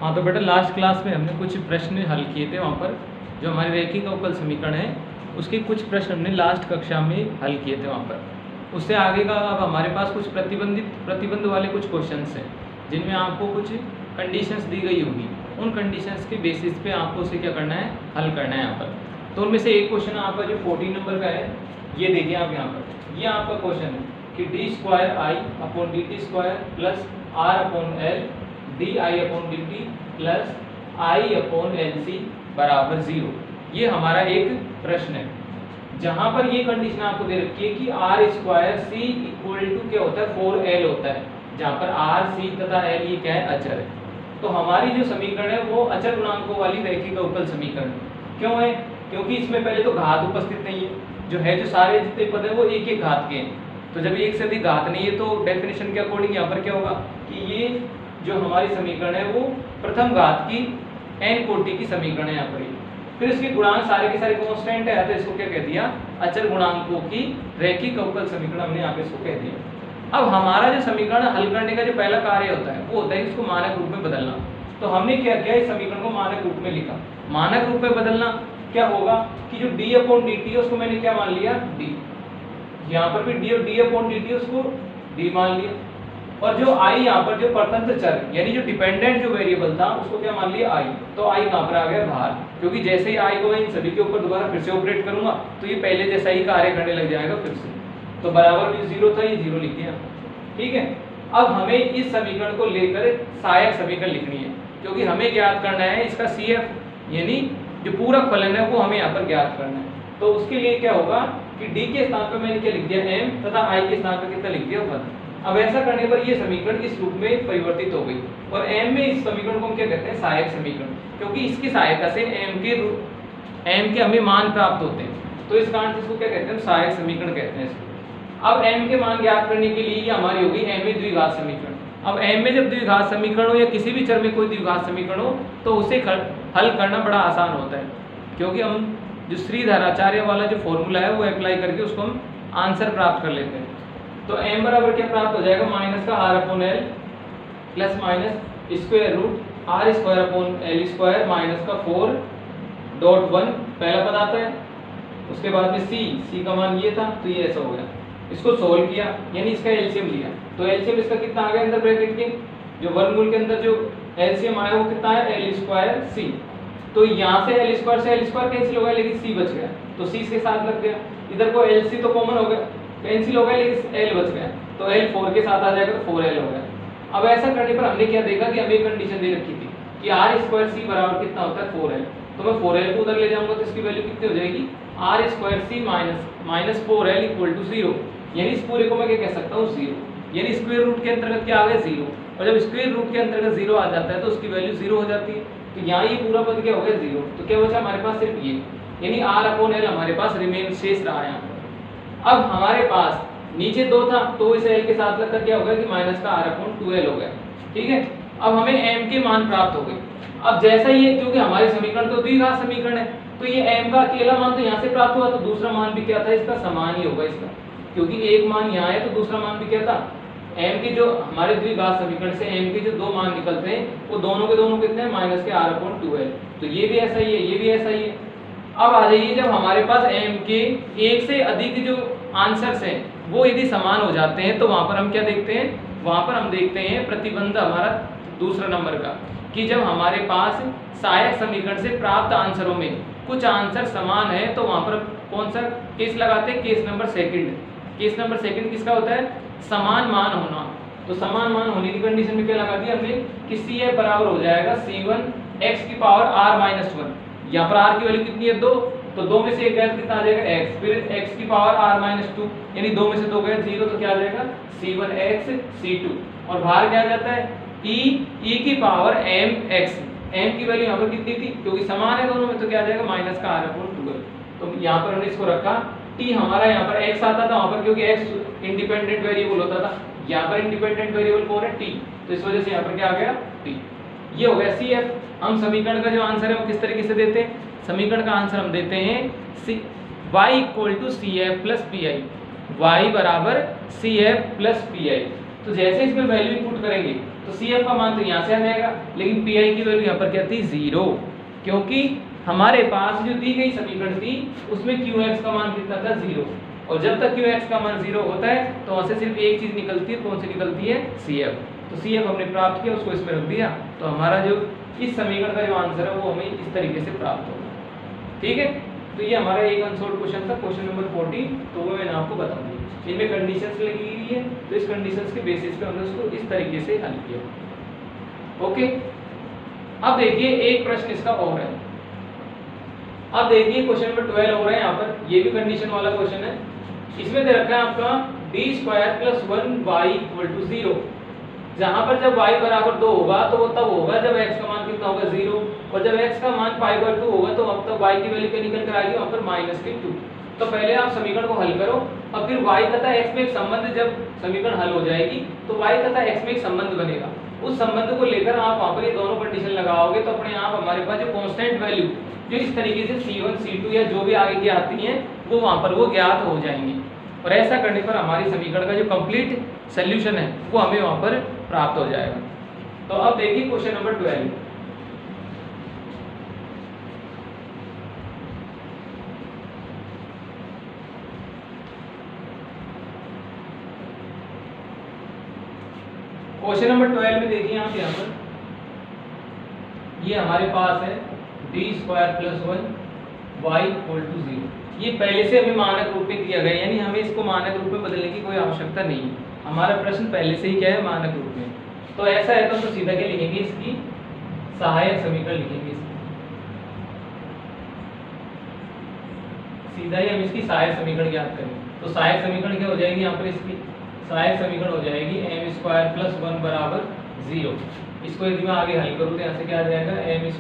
हाँ तो बेटा लास्ट क्लास में हमने कुछ प्रश्न हल किए थे। वहाँ पर जो हमारे रैखिक अवकल समीकरण है उसके कुछ प्रश्न हमने लास्ट कक्षा में हल किए थे। वहाँ पर उससे आगे का अब हमारे पास कुछ प्रतिबंध वाले कुछ क्वेश्चंस हैं जिनमें आपको कुछ कंडीशंस दी गई होगी। उन कंडीशंस के बेसिस पे आपको उसे क्या करना है, हल करना है यहाँ पर। तो उनमें से एक क्वेश्चन आपका जो 14 नंबर का है, ये देखिए आप यहाँ पर, ये आपका क्वेश्चन है कि d2i/dt² plus r/l di/dt plus i/lc बराबर 0। ये हमारा एक प्रश्न है जहाँ पर ये कंडीशन आपको दे रखी है कि r² c इक्वल टू क्या होता है 4l होता है, जहाँ पर r, c तथा l ये क्या है, अचर है। तो हमारी जो समीकरण है वो अचर गुणांकों वाली रैखिक अवकल समीकरण है। क्यों है? क्योंकि इसमें पहले तो घात उपस्थित नहीं है, जो है जो सारे जितने पद हैं वो एक एक घात के हैं। तो जब एक से अधिक घात नहीं है तो डेफिनेशन के अकॉर्डिंग यहाँ पर क्या होगा कि ये जो हमारी समीकरण है वो प्रथम घात की n कोटि की समीकरण है यहाँ पर। फिर इसके गुणांक सारे के सारे कांस्टेंट है, तो इसको क्या कह दिया, अचर गुणांकों की रैखिक अवकल समीकरण हमने यहाँ पे इसको कह दिया। अब हमारा जो समीकरण हल करने का जो पहला कार्य होता है वो होता है इसको मानक रूप में बदलना। तो हमने क्या किया, इस समीकरण को मानक रूप में लिखा। मानक रूप में बदलना क्या होगा कि जो d/dt है उसको मैंने क्या मान लिया, d। यहाँ पर भी d/dt उसको d मान लिया, और जो i यहाँ पर जो परतंत्र चर यानी जो डिपेंडेंट जो वेरिएबल था उसको क्या मान लिया, i। तो i कहाँ पर आ गया, बाहर, क्योंकि जैसे ही i को मैं इन सभी के ऊपर दोबारा फिर से ऑपरेट करूंगा तो ये पहले जैसा ही कार्य करने लग जाएगा फिर से। तो बराबर भी 0 था, ये 0 लिख दिया, ठीक है। अब हमें इस समीकरण को लेकर सहायक समीकरण लिखनी है, क्योंकि हमें ज्ञात करना है इसका CF यानी जो पूरक फलन है वो हमें यहाँ पर ज्ञात करना है। तो उसके लिए क्या होगा कि d के स्थान पर मैंने क्या लिख दिया, m, तथा i के स्थान पर कितना लिख दिया, 1। अब ऐसा करने पर ये समीकरण इस रूप में परिवर्तित हो गई, और m में इस समीकरण को हम क्या कहते हैं, सहायक समीकरण, क्योंकि इसकी सहायता से m के हमें मान प्राप्त होते हैं। तो इस कारण से इसको क्या कहते हैं, सहायक समीकरण कहते हैं इसको। अब m के मान ज्ञात करने के लिए ये हमारी होगी m में द्विघात समीकरण। अब m में जब द्विघात समीकरण हो या किसी भी चर में कोई द्विघात समीकरण हो तो उसे हल करना बड़ा आसान होता है, क्योंकि हम जो श्रीधराचार्य वाला जो फॉर्मूला है वो अप्लाई करके उसको हम आंसर प्राप्त कर लेते हैं। तो m बराबर क्या प्राप्त हो जाएगा, माइनस का r/l plus minus square root r² minus का 4.1 पहला पद आता है। उसके बाद में c का मान ये था, तो ये ऐसा हो गया। इसको सोल्व किया यानी इसका एलसीएम लिया, तो एलसीएम इसका कितना आ गया, अंदर ब्रैकेट के जो वर्गमूल के अंदर जो एलसीएम आया वो कितना है, l²c। तो यहाँ से l² से l² कैंसिल हो गया, लेकिन c बच गया, तो c के साथ लग गया। इधर को lc तो कॉमन हो गया, कैंसिल हो गया, लेकिन l बच गया, तो l 4 के साथ आ जाएगा, तो 4l हो गया। अब ऐसा करने पर हमने क्या देखा कि हमें एक कंडीशन दे रखी थी कि r² बराबर कितना होता है, 4l। तो मैं 4l को उधर ले जाऊंगा तो इसकी वैल्यू कितनी हो जाएगी, r² minus 4l equal to 0। यानी इस पूरे को मैं क्या कह सकता हूँ, 0। यानी स्क्वायर रूट के अंतर्गत क्या आ गया, 0। और जब स्क्वायर रूट के अंतर्गत 0 आ जाता है तो उसकी वैल्यू 0 हो जाती है। तो यहाँ ये पूरा पद क्या हो गया, 0। तो क्या बचा हमारे पास, सिर्फ ये, यानी r/l हमारे पास रिमेन शेष रहा यहाँ पर। अब हमारे पास नीचे 2 था तो इसे l के साथ लगकर क्या हो गया कि माइनस का r/2l हो गया, ठीक है। अब हमें m के मान प्राप्त हो गए। अब जैसा ही क्योंकि हमारे समीकरण तो द्विघात समीकरण है, तो ये m का अकेला मान तो यहाँ से प्राप्त हुआ, तो दूसरा मान भी क्या था, इसका समान ही होगा इसका, क्योंकि एक मान यहाँ है तो दूसरा मान भी क्या था, m के जो हमारे द्विघात समीकरण से m के जो 2 मान निकलते हैं वो दोनों के दोनों कितने हैं, माइनस के r/2l। तो ये भी ऐसा ही है, ये भी ऐसा ही है। अब आ जाइए, जब हमारे पास m के एक से अधिक जो आंसर्स हैं वो यदि समान हो जाते हैं तो वहाँ पर हम क्या देखते हैं, वहाँ पर हम देखते हैं प्रतिबंध हमारा दूसरा नंबर का, कि जब हमारे पास सहायक समीकरण से प्राप्त आंसरों में कुछ आंसर समान है तो वहाँ पर कौन सा केस लगाते हैं, case number second. Case number second किसका होता है, समान मान होना। तो समान मान होने की कंडीशन में क्या लगा दिया हमने कि CF बराबर हो जाएगा C1 x की पावर r-1। यहाँ पर r की वैल्यू कितनी है, 2, तो 2 में से एक गया तो कितना आ जाएगा, x, फिर x की पावर r-2 यानी 2 में से 2 गया 0, तो क्या आ जाएगा C1x C2, और बाहर क्या आ जाता है e की पावर mx। m की वैल्यू यहाँ पर कितनी थी, क्योंकि समान है दोनों में, तो क्या आ जाएगा माइनस का r/2। तो यहाँ पर हमने इसको रखा, t हमारा यहाँ पर x आता था, वहाँ पर क्योंकि x इंडिपेंडेंट वेरिएबल होता था, यहाँ पर इंडिपेंडेंट वेरिएबल कौन है, t, तो इस वजह से यहाँ पर क्या आ गया, t। ये हो गया CF। हम समीकरण का जो आंसर है वो किस तरीके से देते हैं, समीकरण का आंसर हम देते हैं y equal to CF plus PI, y बराबर CF प्लस PI। तो जैसे इसमें वैल्यू इनपुट करेंगे तो CF का मान तो यहाँ से आ जाएगा, लेकिन PI की वैल्यू यहाँ पर क्या थी 0, क्योंकि हमारे पास जो दी गई समीकरण थी उसमें QX का मान कितना था 0, और जब तक QX का मान 0 होता है तो वहाँ से सिर्फ एक चीज़ निकलती है, कौन सी निकलती है, CF। तो CF हमने प्राप्त किया, उसको इसमें रख दिया, तो हमारा जो इस समीकरण का जो आंसर है वो हमें इस तरीके से प्राप्त होगा। ठीक है, तो ये हमारा एक अनसोल्व क्वेश्चन था, क्वेश्चन नंबर 14, तो वो मैंने आपको बता दिया। इनमें कंडीशंस लगी हुई है, तो इस कंडीशंस के बेसिस पे हमने उसको इस तरीके से हल किया। ओके, अब देखिए एक प्रश्न इसका और है। अब देखिए क्वेश्चन नंबर 12 हो रहा है यहाँ पर, ये भी कंडीशन वाला क्वेश्चन है। इसमें दे रखा है आपका d² + 1y = 0, जहां पर जब y बराबर 2 होगा तो वो तब होगा जब x का मान कितना होगा 0, और जब x का मान π/2 होगा तो अब तब y की वैल्यू क्या निकल कर आएगी वहां पर -2। तो पहले आप समीकरण को हल करो, और फिर y तथा x में एक संबंध, जब समीकरण हल हो जाएगी तो y तथा x में एक संबंध बनेगा, उस संबंध को लेकर आप वहां पर ये दोनों कंडीशन लगाओगे तो अपने आप हमारे पास जो कांस्टेंट वैल्यू जो इस तरीके से C1 C2 या जो भी आगे की आती हैं वो वहां पर वो ज्ञात हो जाएंगी, और ऐसा करने पर हमारी समीकरण का जो कंप्लीट सॉल्यूशन है वो हमें वहां पर प्राप्त हो जाएगा। तो अब देखिए क्वेश्चन नंबर 12। क्वेश्चन नंबर 12 में देखिए आप यहाँ पर, ये हमारे पास है d² + 1y = 0। ये पहले से हमें मानक रूप में दिया गया, यानी हमें इसको मानक रूप में बदलने की कोई आवश्यकता नहीं है, हमारा प्रश्न पहले से ही क्या है, मानक रूप में। तो ऐसा है तो हम सीधा क्या लिखेंगे, इसकी सहायक समीकरण लिखेंगे, सीधा ही हम इसकी सहायक समीकरण ज्ञात करेंगे। तो सहायक समीकरण क्या हो जाएगी यहाँ पर, इसकी सहायक समीकरण हो जाएगी m² + 1 = 0। इसको यदि मैं आगे हल करूँ तो यहाँ से क्या आ जाएगा, m² =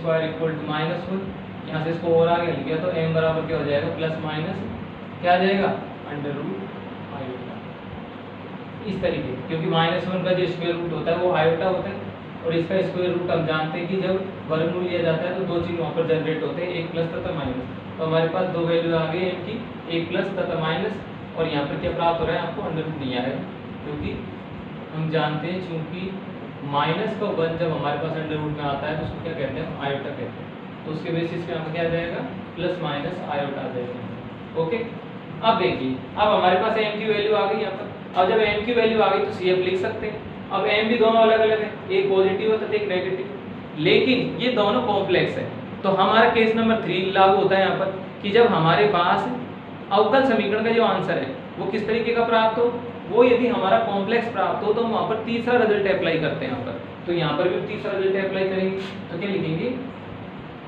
-1, यहाँ से इसको और आगे हल किया तो m बराबर क्या हो जाएगा, ± क्या आ जाएगा, √i। इस तरीके, क्योंकि -1 का जो स्क्वायर रूट होता है वो आयोटा होता है, और इसका स्क्वायर रूट हम जानते हैं कि जब वर्गमूल लिया जाता है तो दो चीज वहाँ पर जनरेट होते हैं, एक प्लस तथा माइनस। तो हमारे पास दो वैल्यू आ गई m की, एक प्लस तथा माइनस, और यहाँ पर क्या प्राप्त हो रहा है, आपको अंडर रूट नहीं आएगा, क्योंकि हम जानते हैं चूंकि माइनस का 1 जब हमारे पास अंडर रूट में आता है तो उसको क्या कहते हैं, आयोटा कहते हैं। तो उसके बेसिस पे यहाँ क्या आ जाएगा, ± आयोटा आ जाएगा। ओके, अब देखिए, अब हमारे पास m की वैल्यू आ गई यहाँ पर। अब जब m की वैल्यू आ गई तो CF लिख सकते हैं। अब m भी दोनों अलग अलग है, एक पॉजिटिव है तथा एक नेगेटिव, लेकिन ये दोनों कॉम्प्लेक्स है। तो हमारा केस नंबर 3 लागू होता है यहाँ पर, कि जब हमारे पास अवकल समीकरण का जो आंसर है वो किस तरीके का प्राप्त हो, वो यदि हमारा कॉम्प्लेक्स प्राप्त हो तो हम वहाँ पर तीसरा रिजल्ट अप्लाई करते हैं यहाँ पर। तो यहाँ पर भी तीसरा रिजल्ट अप्लाई करेंगे, तो क्या लिखेंगे,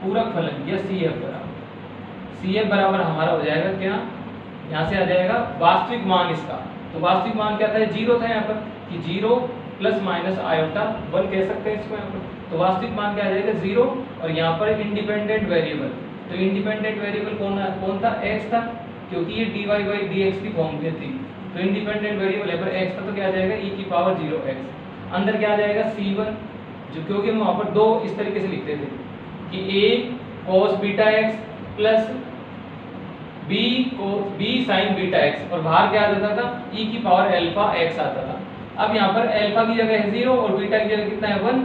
पूरक फलन या CF बराबर हमारा हो जाएगा क्या, यहाँ से आ जाएगा वास्तविक मान इसका। तो वास्तविक मान क्या था, 0 था यहाँ पर, कि 0 ± आयोटा 1 कह सकते हैं इसको यहाँ पर। तो वास्तविक मान क्या आ जाएगा, 0, और यहाँ पर इंडिपेंडेंट वेरिएबल, तो इंडिपेंडेंट वेरिएबल कौन था, x था, क्योंकि ये dy/dx की फॉर्म में थी। तो इंडिपेंडेंट वेरिएबल है पर x था, तो क्या आ जाएगा e⁻0x। अंदर क्या आ जाएगा C1, जो क्योंकि हम वहाँ पर दो इस तरीके से लिखते थे कि a cos βx plus b sin βx, और बाहर क्या आ जाता था, e⁴ आता था। अब यहाँ पर अल्फा की जगह है 0 और बीटा की जगह कितना है 1,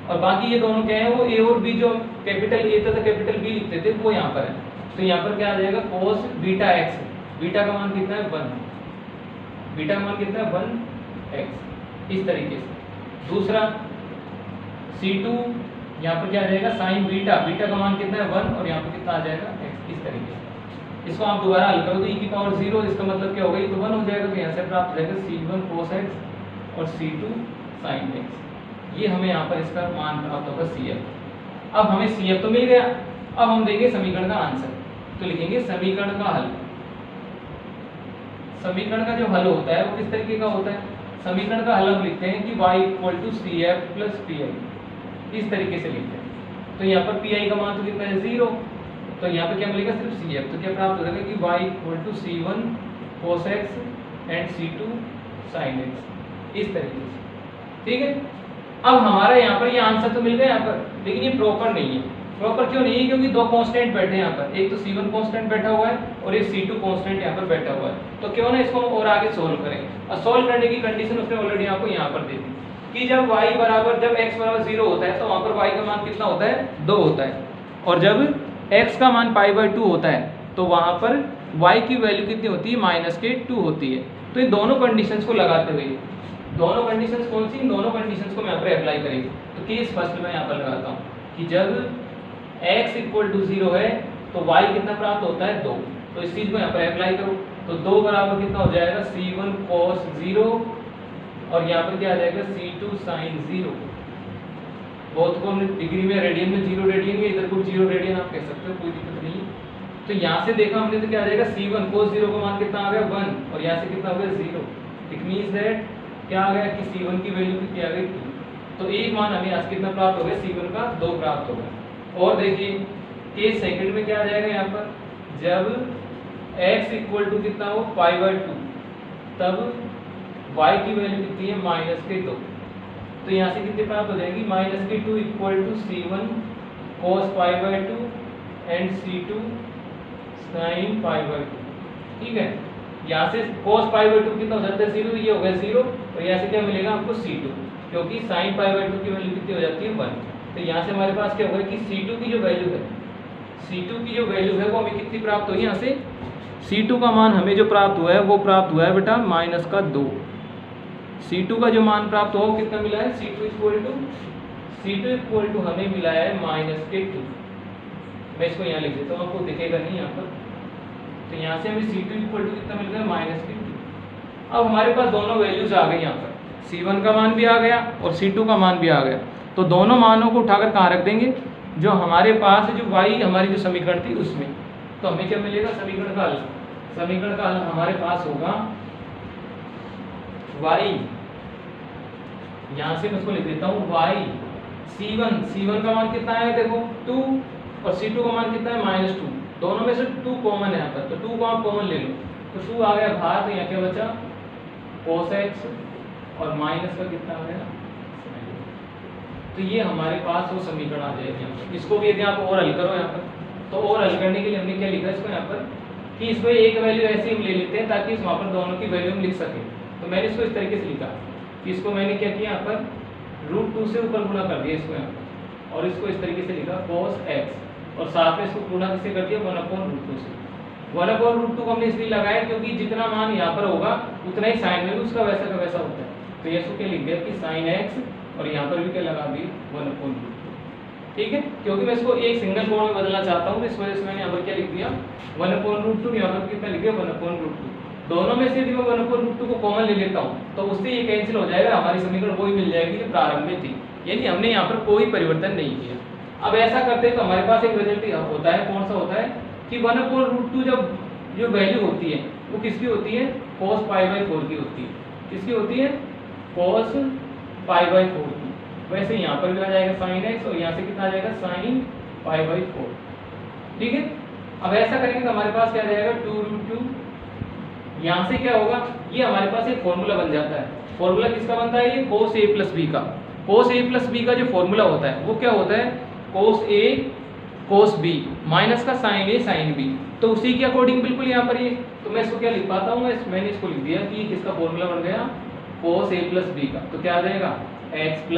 और बाकी ये दोनों क्या है, वो a और b जो कैपिटल A तथा कैपिटल B लिखते थे वो यहाँ पर है। तो यहाँ पर क्या आ जाएगा cos βx, बीटा का मान कितना है 1, बीटा का मान कितना है 1x, इस तरीके से। दूसरा C2, यहाँ पर क्या आ जाएगा sin बीटा, बीटा का मान कितना है 1, और यहाँ पर कितना आ जाएगा x, इस तरीके से। इसको आप दोबारा हल करो तो e⁻0, इसका मतलब क्या होगा, ये तो 1 हो जाएगा, तो यहाँ से प्राप्त हो जाएगा C1 cos x और C2 sin x। ये हमें यहाँ पर इसका मान प्राप्त होगा CF। अब हमें CF तो मिल गया, अब हम देंगे समीकरण का आंसर। तो लिखेंगे समीकरण का हल। समीकरण का जो हल होता है वो किस तरीके का होता है, समीकरण का हल हम लिखते हैं कि y = CF + PI, इस तरीके से लिखते हैं। तो यहाँ पर PI का मान तो कितना है 0, तो यहाँ पर क्या मिलेगा, सिर्फ CF। तो क्या प्राप्त हो जाएगा कि y = C1 cos x and C2 sin x, इस तरीके से। ठीक है, अब हमारा यहाँ पर ये आंसर तो मिल गया यहाँ पर, लेकिन ये प्रॉपर नहीं है। प्रॉपर क्यों नहीं है, क्योंकि दो कांस्टेंट बैठे हैं यहाँ पर, एक तो C1 कांस्टेंट बैठा हुआ है और एक C2 कांस्टेंट यहाँ पर बैठा हुआ है। तो क्यों ना इसको हम और आगे सोल्व करें, और सोल्व करने की कंडीशन उसने ऑलरेडी आपको यहाँ पर दे दी। कि जब y बराबर जब x बराबर 0 होता है तो वहां पर y का मान कितना होता है 2 होता है, और जब x का मान π/2 होता है तो वहां पर y की वैल्यू कितनी होती है -2 होती है। तो इन दोनों कंडीशंस को लगाते हुए, दोनों कंडीशंस कौन सी, इन दोनों कंडीशंस को मैं यहाँ पर अप्लाई करेंगे। तो केस फर्स्ट में यहाँ पर लगाता हूँ कि जब x = 0 है तो y कितना प्राप्त होता है 2। तो इस चीज को यहाँ पर अप्लाई करो तो 2 बराबर कितना हो जाएगा c1 cos 0 और यहाँ पर क्या आ जाएगा c2 sin 0। बहुत को हमने डिग्री में रेडियन में 0 रेडियन में, इधर कुछ 0 रेडियन आप कह सकते हो, कोई दिक्कत नहीं। तो यहाँ से देखा हमने तो क्या आ जाएगा c1 cos 0 का मान कितना आ गया 1 और यहाँ से कितना हो गया 0। इट मींस दैट क्या आ गया कि c1 की वैल्यू कितनी आ गई 2। तो एक मान हमें आज कितना प्राप्त हो गया c1 का 2 प्राप्त हो गया। और देखिए केस सेकंड में क्या आ जाएगा यहाँ पर जब x = कितना हो π/2 तब y की वैल्यू कितनी है -2। तो यहाँ से कितनी प्राप्त हो जाएगी -2 = c1 cos π/2 and c2 sin π/2। ठीक है, यहाँ से cos π/2 कितना हो जाता है 0, ये हो गया 0 और यहाँ से क्या मिलेगा आपको c2, क्योंकि sin π/2 की वैल्यू कितनी हो जाती है 1। तो यहाँ से हमारे पास क्या होगा कि c2 की जो वैल्यू है, c2 की जो वैल्यू है वो हमें कितनी प्राप्त हुई, यहाँ से c2 का मान हमें जो प्राप्त हुआ है वो प्राप्त हुआ है बेटा -2। c2 का जो मान प्राप्त हुआ वो कितना मिला है c2 = हमें मिला है -2। मैं इसको यहाँ लिख देता हूँ, आपको दिखेगा नहीं यहाँ पर। तो यहाँ से हमें c2 = कितना मिल गया -2। अब हमारे पास दोनों वैल्यूज आ गई, यहाँ पर c1 का मान भी आ गया और c2 का मान भी आ गया। तो दोनों मानों को उठाकर कहाँ रख देंगे, जो हमारे पास जो y हमारी जो समीकरण थी उसमें। तो हमें क्या मिलेगा समीकरण का हल, समीकरण का हल हमारे पास होगा y, यहाँ से मैं इसको लिख देता हूँ y c1 का मान कितना है देखो 2 और c2 का मान कितना है -2। दोनों में से 2 कॉमन है यहाँ पर, तो 2 को आप कॉमन ले लो तो 2 आ गया बाहर। तो यहाँ क्या बचा cos x और माइनस का कितना आ गया। तो ये हमारे पास वो समीकरण आ जाएगा यहाँ पर। इसको भी यदि आप और हल करो यहाँ पर, तो और हल करने के लिए हमने क्या लिखा इसको यहाँ पर कि इसमें एक वैल्यू ऐसे हम ले लेते हैं ताकि वहाँ पर दोनों की वैल्यू हम लिख सकें। तो मैंने इसको इस तरीके से लिखा कि इसको मैंने क्या किया यहाँ पर √2 से ऊपर गुणा कर दिया इसको यहाँ पर, और इसको इस तरीके से लिखा cos x और साथ में इसको गुणा किससे कर दिया 1/√2 से। 1/√2 को हमने इसलिए लगाया क्योंकि जितना मान यहाँ पर होगा उतना ही साइन में भी उसका वैसा का वैसा होता है। तो ये इसको क्या लिख दिया कि sin x और यहाँ पर भी क्या लगा दी 1/√2। ठीक है, क्योंकि मैं इसको एक सिंगल कोण में बदलना चाहता हूँ, इस वजह से मैंने यहाँ पर क्या लिख दिया 1/√2, यहाँ पर कितना लिख दिया 1/√2। दोनों में से यदि मैं 1/√2 को कॉमन ले लेता हूँ तो उससे ये कैंसिल हो जाएगा, हमारी समीकरण वही मिल जाएगी जो प्रारंभ में थी, यानी हमने यहाँ पर कोई परिवर्तन नहीं किया। अब ऐसा करते हैं तो हमारे पास एक रिजल्ट होता है, कौन सा होता है कि 1/√2 जब जो वैल्यू होती है वो किसकी होती है cos π/4 की होती है। किसकी होती है cos π/4 की। वैसे यहाँ पर भी आ जाएगा sin x और यहाँ से कितना आ जाएगा sin π/4। ठीक है, अब ऐसा करेंगे तो हमारे पास क्या आ जाएगा 2√2। यहाँ से क्या होगा, ये हमारे पास एक फॉर्मूला बन जाता है। फॉर्मूला किसका बनता है, ये cos a + b का। cos a + b का जो फॉर्मूला होता है वो क्या होता है cos a cos b minus का sin a sin b। तो उसी के अकॉर्डिंग बिल्कुल यहाँ पर ये, तो मैं इसको क्या लिख पाता हूँ, मैंने इसको लिख दिया कि किसका फॉर्मूला बन गया cos a + b का। तो क्या आ जाएगा x +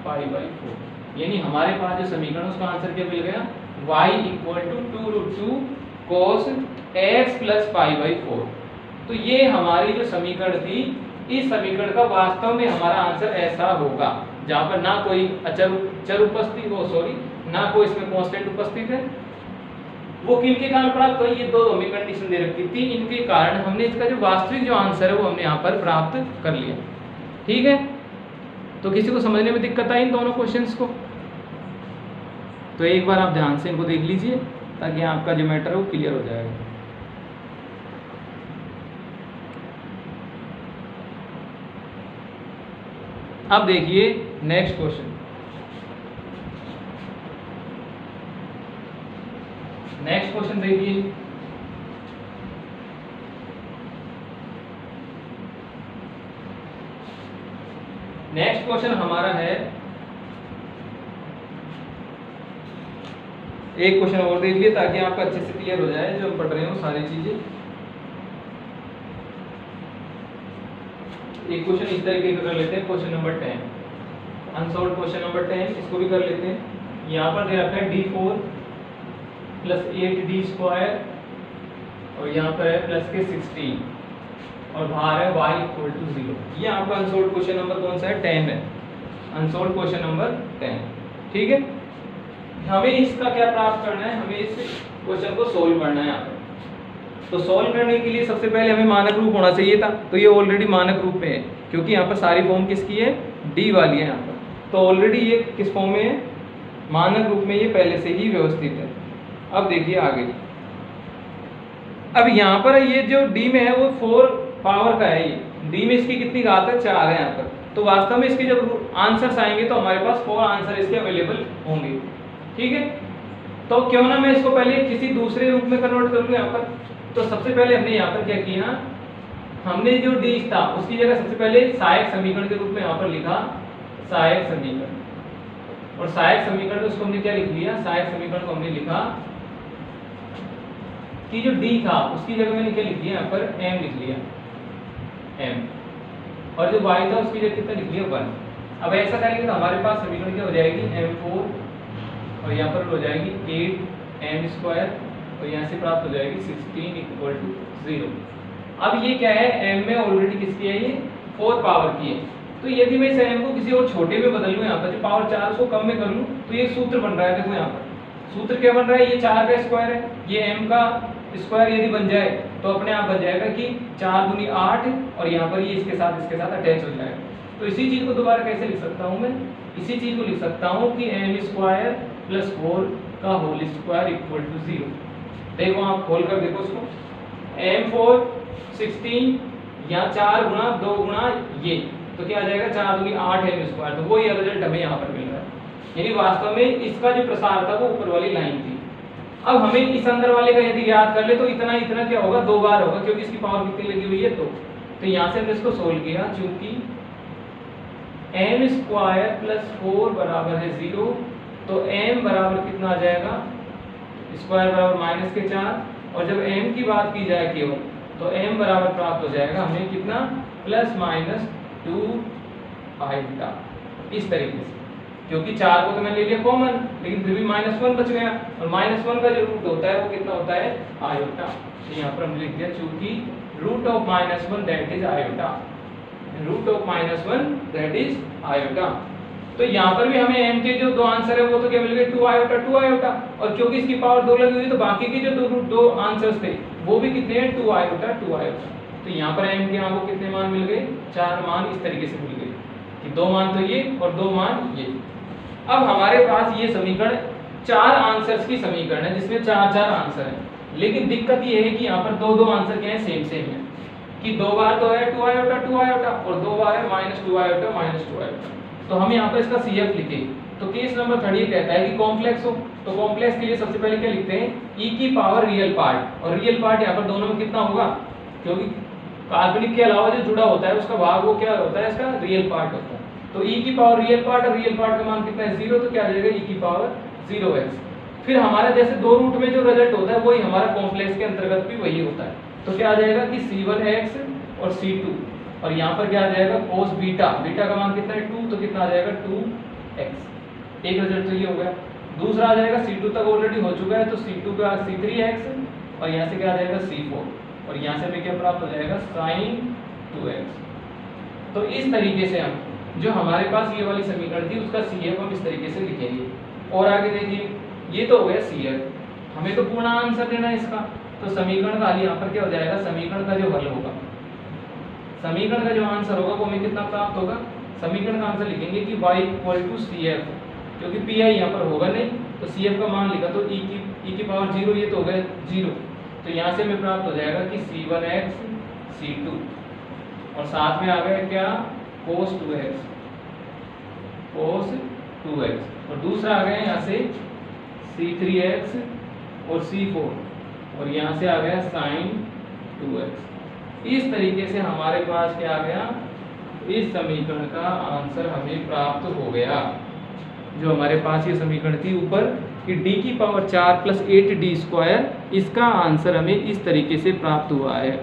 π/4, यानी हमारे पास जो समीकरण उसका आंसर क्या मिल गया y = 2√2 cos x + π/4। तो ये हमारी जो समीकरण थी, इस समीकरण का वास्तव में हमारा आंसर ऐसा होगा जहाँ पर ना कोई चर उपस्थित हो, सॉरी ना कोई इसमें कांस्टेंट उपस्थित है। वो किनके कारण प्राप्त हुई, ये दो हमें कंडीशन दे रखी थी, इनके कारण हमने इसका जो वास्तविक जो आंसर है वो हमने यहाँ पर प्राप्त कर लिया। ठीक है, तो किसी को समझने में दिक्कत आई इन दोनों क्वेश्चंस को, तो एक बार आप ध्यान से इनको देख लीजिए ताकि आपका जो मैटर है वो क्लियर हो जाएगा। अब देखिए नेक्स्ट क्वेश्चन। नेक्स्ट क्वेश्चन देखिए, नेक्स्ट क्वेश्चन हमारा है, एक क्वेश्चन और देख लिए ताकि आपका अच्छे से क्लियर हो जाए जो हम पढ़ रहे हो सारी चीजें। एक क्वेश्चन इस तरीके का कर लेते हैं, question number 10, unsolved question number 10, इसको भी कर लेते हैं। यहाँ पर दे रखा है d4 प्लस 8d स्क्वायर और यहाँ पर है प्लस के 16 और बाहर है y इक्वल टू 0। ये आपका अनसॉल्व क्वेश्चन नंबर कौन सा है? 10 है, अनसॉल्व क्वेश्चन नंबर 10। ठीक है, हमें इसका क्या प्राप्त करना है? हमें इस क्वेश्चन को सोल्व करना है यहाँ पर। तो सोल्व करने के लिए सबसे पहले हमें मानक रूप होना चाहिए था, तो ये ऑलरेडी मानक रूप में है क्योंकि यहाँ पर सारी फॉर्म किसकी है? डी वाली है यहाँ पर। तो ऑलरेडी ये किस फॉर्म में है? मानक रूप में, ये पहले से ही व्यवस्थित है। अब देखिए आगे, अब यहाँ पर ये जो डी में है वो 4 पावर का है, ये डी में इसकी कितनी घात है? 4 है यहाँ पर। तो वास्तव में इसके जब आंसर्स आएंगे तो हमारे पास 4 आंसर इसके अवेलेबल होंगे। ठीक है, तो क्यों ना मैं इसको पहले किसी दूसरे रूप में कन्वर्ट करूँ यहाँ पर। तो सबसे पहले हमने यहाँ पर क्या किया, हमने जो डी था उसकी जगह सबसे पहले सहायक समीकरण के रूप में यहाँ पर लिखा सहायक समीकरण, और सहायक समीकरण उसको हमने क्या लिख लिया? सहायक समीकरण को हमने लिखा कि जो डी था उसकी जगह मैंने क्या लिख लिया? यहाँ पर m लिख लिया, m, और जो y था उसकी जगह कितना लिख लिया? 1। अब ऐसा करेंगे तो हमारे पास समीकरण क्या हो जाएगी? m4 और यहाँ पर हो जाएगी 8m स्क्वायर और यहाँ से प्राप्त हो जाएगी 16 इक्वल टू 0। अब ये क्या है? m में ऑलरेडी किसकी है? ये 4 पावर की है। तो यदि मैं इस m को किसी और छोटे में बदल लूँ, यहाँ पर जो पावर 4 उसको कम में कर लूँ, तो ये सूत्र बन रहा है। देखो यहाँ पर सूत्र क्या बन रहा है? ये 4 का स्क्वायर है, ये m का स्क्वायर यदि बन जाए तो अपने आप बन जाएगा कि 4 दूनी 8 और यहाँ पर ये इसके साथ अटैच हो जाएगा। तो इसी चीज़ को दोबारा कैसे लिख सकता हूँ मैं? इसी चीज़ को लिख सकता हूँ कि m स्क्वायर प्लस 4 का होल स्क्वायर इक्वल टू 0। देखो आप खोल कर देखो उसको, m4 16 या 4 गुणा 2 गुणा ये, तो क्या आ जाएगा? 4 दूनी 8 m स्क्वायर। तो वही रिजल्ट हमें यहाँ पर मिल रहा है, यानी वास्तव में इसका जो प्रसार था वो ऊपर वाली लाइन थी। अब हमें इस अंदर वाले का यदि याद कर ले तो इतना इतना क्या होगा? 2 बार होगा, क्योंकि इसकी पावर कितनी लगी हुई है? 2। तो यहाँ से हमने इसको सोल्व किया, चूंकि m स्क्वायर प्लस 4 बराबर है 0, तो m बराबर कितना आ जाएगा? स्क्वायर बराबर माइनस के 4, और जब m की बात की जाए केवल तो m बराबर प्राप्त हो जाएगा हमें कितना? Plus minus 2 iota. इस तरीके से, क्योंकि 4 को तो मैंने ले लिया कॉमन, लेकिन फिर भी -1 बच गया, और -1 का जो रूट होता है वो कितना होता है? आयोटा। तो यहाँ पर हमने लिख दिया चूंकि root of -1 that is iota, root of -1 that is iota. तो यहाँ पर भी हमें m के जो 2 आंसर है वो तो क्या मिल गए? 2 आयोटा 2 आयोटा, और क्योंकि इसकी पावर 2 लगी हुई तो बाकी के जो 2 आंसर्स थे वो भी कितने हैं? 2 आयोटा 2 आयोटा। तो यहाँ पर m के आपको कितने मान मिल गए? 4 मान इस तरीके से मिल गए कि 2 मान तो ये और 2 मान ये। अब हमारे पास ये समीकरण 4 आंसर्स की समीकरण है जिसमें 4 आंसर हैं, लेकिन दिक्कत ये है कि यहाँ पर 2 आंसर क्या है? सेम है, कि 2 बार तो है 2 आयोटा और 2 बार है -2 आयोटा। तो हम यहाँ पर इसका CF लिखे, तो केस नंबर 3 ये कहता है कि कॉम्प्लेक्स हो, तो कॉम्प्लेक्स के लिए सबसे पहले क्या लिखते हैं? e की पावर रियल पार्ट, और रियल पार्ट यहाँ पर दोनों में कितना होगा? क्योंकि काल्पनिक के अलावा जो जुड़ा होता है उसका भाग वो क्या होता है? इसका रियल पार्ट होता है। तो e की पावर रियल पार्ट, और रियल पार्ट का मान कितना है? 0, तो क्या आ जाएगा? e की पावर 0x। फिर हमारा जैसे 2 रूट में जो रिजल्ट होता है वही हमारा कॉम्प्लेक्स के अंतर्गत भी वही होता है। तो क्या आ जाएगा कि C1x और C2, और यहाँ पर क्या आ जाएगा? cos बीटा, बीटा का मान कितना है? 2, तो कितना आ जाएगा? 2x। एक रिजल्ट तो ये हो गया। दूसरा आ जाएगा C2 तक ऑलरेडी हो चुका है, तो C2 का C3x, और यहाँ से क्या आ जाएगा? C4, और यहाँ से हमें क्या प्राप्त हो जाएगा? sin 2x। तो इस तरीके से हम जो हमारे पास ये वाली समीकरण थी उसका CF हम इस तरीके से लिखेंगे। और आगे देखिए, ये तो हो गया CF, हमें तो पूर्ण आंसर देना है इसका। तो समीकरण का हल यहाँ पर क्या हो जाएगा? समीकरण का जो हल होगा, समीकरण का जो आंसर होगा वो हमें कितना प्राप्त होगा? समीकरण का आंसर लिखेंगे कि y इक्वल टू CF, क्योंकि PI यहाँ पर होगा नहीं, तो CF का मान लिखा तो e की पावर 0, ये तो हो गया 0। तो यहाँ से हमें प्राप्त हो जाएगा कि C1x C2, और साथ में आ गया क्या? cos 2x, और दूसरा आ गया यहाँ से C3x और C4, और यहाँ से आ गया sin 2x। इस तरीके से हमारे पास क्या आ गया? इस समीकरण का आंसर हमें प्राप्त हो गया। जो हमारे पास ये समीकरण थी ऊपर कि d की पावर 4 प्लस 8d स्क्वायर, इसका आंसर हमें इस तरीके से प्राप्त हुआ है।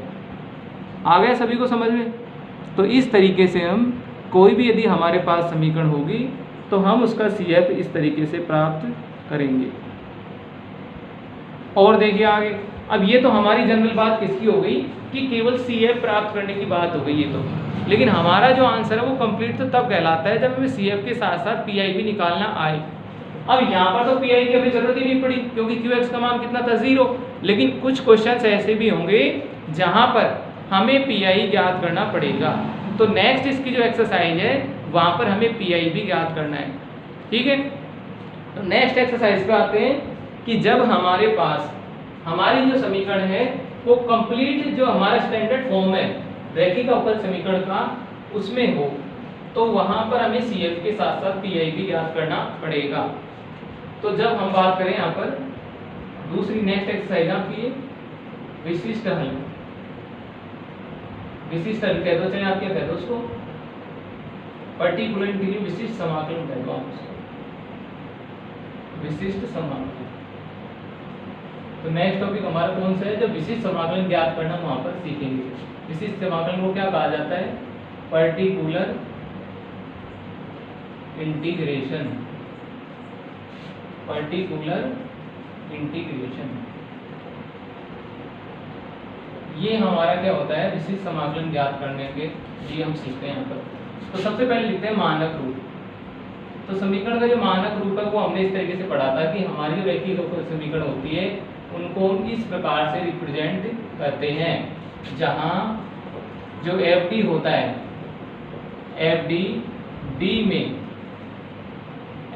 आ गया सभी को समझ में? तो इस तरीके से हम कोई भी यदि हमारे पास समीकरण होगी तो हम उसका CF इस तरीके से प्राप्त करेंगे। और देखिए आगे, अब ये तो हमारी जनरल बात किसकी हो गई कि केवल CF प्राप्त करने की बात हो गई ये तो, लेकिन हमारा जो आंसर है वो कंप्लीट तो तब कहलाता है जब हमें CF के साथ साथ PI भी निकालना आए। अब यहाँ पर तो PI की अभी जरूरत ही नहीं पड़ी क्योंकि QX का मान कितना था 0, लेकिन कुछ क्वेश्चंस ऐसे भी होंगे जहाँ पर हमें PI ज्ञात करना पड़ेगा। तो नेक्स्ट इसकी जो एक्सरसाइज है वहाँ पर हमें PI भी ज्ञात करना है, ठीक है। तो नेक्स्ट एक्सरसाइज पे आते हैं कि जब हमारे पास हमारी जो समीकरण है वो कंप्लीट जो हमारा स्टैंडर्ड फॉर्म है रैखिक अवकल समीकरण का उसमें हो, तो वहाँ पर हमें CF के साथ साथ PI भी ज्ञात करना पड़ेगा। तो जब हम बात करें यहाँ पर दूसरी नेक्स्ट एक्सरसाइज आपकी ये विशिष्ट हल, विशिष्ट हल कह दो, चाहे आप क्या कह दो उसको, पर्टिकुलर के लिए विशिष्ट समाकलन कह दो आप उसको, विशिष्ट समाकलन। तो नेक्स्ट टॉपिक हमारा कौन सा है, जब विशिष्ट समाकलन ज्ञात करना वहां पर सीखेंगे। विशिष्ट समाकलन को क्या कहा जाता है, पर्टिकुलर इंटीग्रेशन, पर्टिकुलर इंटीग्रेशन। ये हमारा क्या होता है, विशिष्ट समाकलन ज्ञात करने के लिए हम सीखते हैं यहाँ पर। तो सबसे पहले लिखते हैं मानक रूप। तो समीकरण का जो मानक रूप है वो हमने इस तरीके से पढ़ा था कि हमारी जो रैखिक समीकरण होती है उनको हम इस प्रकार से रिप्रेजेंट करते हैं, जहाँ जो FD होता है, FD D में,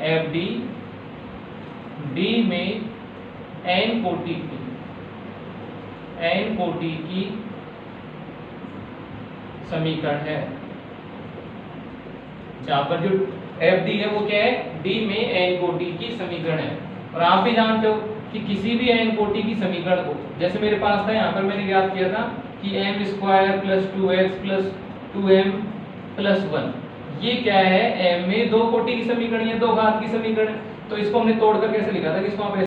FD D में n कोटि की समीकरण है, जहाँ पर जो FD है वो क्या है, D में n कोटि की समीकरण है। और आप भी जानते हो कि किसी भी n कोटि की समीकरण को, जैसे मेरे पास था यहाँ पर मैंने याद किया था कि m² + 2x + 2m + 1, ये क्या है, m में 2 कोटि की समीकरण है, 2 घात की समीकरण। तो इसको हमने तोड़कर कैसे लिखा था कि इसको आप